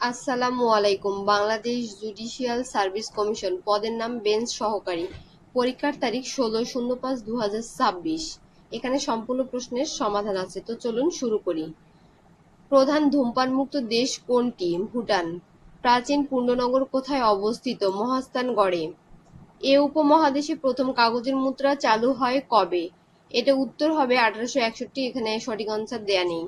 আসসালামু আলাইকুম। Bangladesh judicial service commission পদের নাম বেঞ্চ সহকারী। পরীক্ষার তারিখ 16/05/2026। এখানে সম্পূর্ণ প্রশ্নের সমাধান আছে, তো চলুন শুরু করি। প্রধান ধূমপানমুক্ত দেশ কোনটি? ভুটান। প্রাচীন পূর্ণনগর কোথায় অবস্থিত? মহাস্থানগড়ে। এ উপমহাদেশে প্রথম কাগজের মুদ্রা চালু হয় কবে? এটা উত্তর হবে 1861। এখানে সঠিক আনসার দেয়া নেই।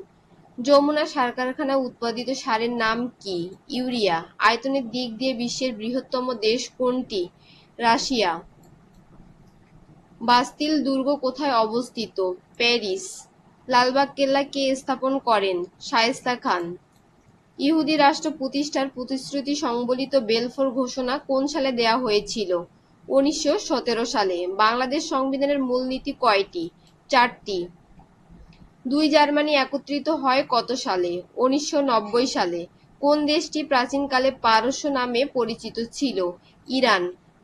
যমুনা সার কারখানায় উৎপাদিত সারের নাম কি? ইউরিয়া। আয়তনের দিক দিয়ে বিশ্বের বৃহত্তম দেশ কোনটি? রাশিয়া। বাস্তিল দুর্গ কোথায় অবস্থিত? প্যারিস। লালবাগ কেল্লা কে স্থাপন করেন? শায়েস্তা খান। ইহুদি রাষ্ট্র প্রতিষ্ঠার প্রতিশ্রুতি সংবলিত বেলফোর ঘোষণা কোন সালে দেয়া হয়েছিল? 1917 সালে। বাংলাদেশ সংবিধানের মূলনীতি কয়টি? 4টি। দুই জার্মানি একত্রিত হয় কত সালে? 1990 সালে। কোন দেশটি প্রাচীনকালে পারস্য নামে পরিচিত ছিল? ইরান।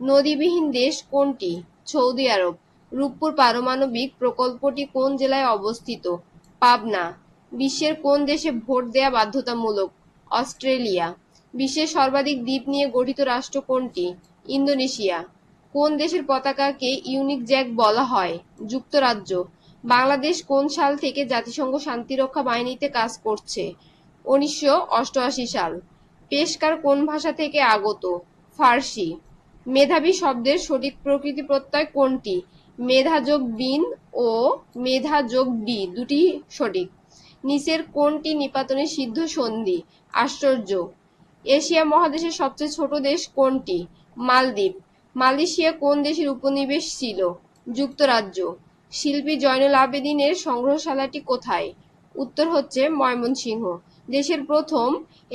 নদীবিহীন দেশ কোনটি? সৌদি আরব। রূপপুর পারমাণবিক প্রকল্পটি কোন জেলায় অবস্থিত? পাবনা। বিশ্বের কোন দেশে ভোট দেয়া বাধ্যতামূলক? অস্ট্রেলিয়া। বিশ্বের সর্বাধিক দ্বীপ নিয়ে গঠিত রাষ্ট্র কোনটি? ইন্দোনেশিয়া। কোন দেশের পতাকাকে ইউনিক জ্যাক বলা হয়? যুক্তরাজ্য। বাংলাদেশ কোন সাল থেকে জাতিসংঘ শান্তিরক্ষা বাহিনীতে কাজ করছে? 1988 সাল। পেশকার কোন ভাষা থেকে আগত? ফার্সি। মেধাবী শব্দের সঠিক প্রকৃতি প্রত্যয় কোনটি? মেধা যোগ বিন ও মেধা যোগ বি দুটি সঠিক। নিচের কোনটি নিপাতনে সিদ্ধ সন্ধি? আশ্চর্য। এশিয়া মহাদেশের সবচেয়ে ছোট দেশ কোনটি? মালদ্বীপ। মালয়েশিয়া কোন দেশের উপনিবেশ ছিল? যুক্তরাজ্য। শিল্পী জয়নুল আবেদিনের সংগ্রহশালাটি কোথায়? উত্তর হচ্ছে ময়মনসিংহ। দেশের প্রথম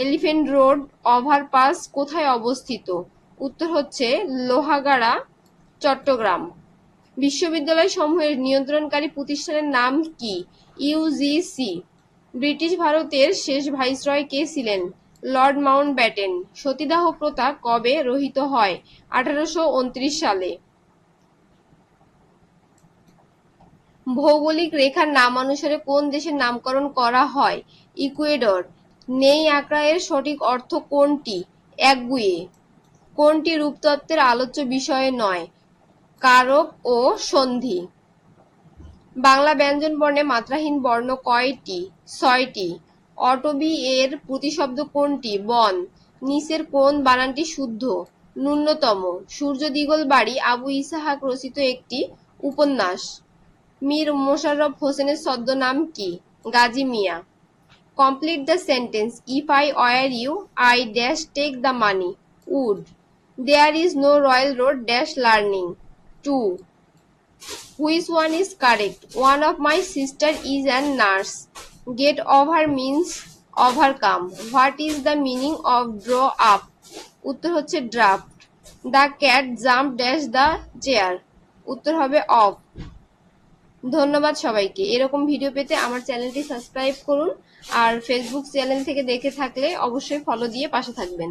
এলিফ্যান্ট রোড ওভারপাস কোথায় অবস্থিত? উত্তর হচ্ছে লোহাগাড়া, চট্টগ্রাম। বিশ্ববিদ্যালয় সমূহের নিয়ন্ত্রণকারী প্রতিষ্ঠানের নাম কি? ইউজিসি। ব্রিটিশ ভারতের শেষ ভাইসরয় কে ছিলেন? Lord Mountbatten. সতীদাহ প্রথা কবে রহিত হয়? 1829 সালে। ভৌগোলিক রেখার নামানুসারে কোন দেশের নামকরণ করা হয়? ইকুয়েডর। নেই আঁকড়া এর সঠিক অর্থ কোনটি? একগুঁয়ে। কোনটি রূপতত্ত্বের আলোচ্য বিষয় নয়? কারক ও সন্ধি। বাংলা ব্যঞ্জন বর্ণে মাত্রাহীন বর্ণ কয়টি? 6টি। অটবি এর প্রতিশব্দ কোনটি? বন। নিচের কোন বানানটি শুদ্ধ? ন্যূনতম। সূর্য দিগল বাড়ি আবু ইসহাক রচিত একটি উপন্যাস। মীর মোশাররফ হোসেনের ছদ্মনাম কি? Gazi Miah. Complete the sentence. If I were you I dash take the money. Would. There is no royal road dash learning to. Which one is correct? One of my sister is a nurse. Get over means overcome. What is the meaning of draw up? উত্তর হচ্ছে draft. The cat jumped dash the chair. উত্তর হবে off. ধন্যবাদ সবাইকে। এরকম video পেতে আমার চ্যানেলটি সাবস্ক্রাইব করুন আর ফেসবুক চ্যানেল থেকে দেখে থাকলে অবশ্যই ফলো দিয়ে পাশে থাকবেন।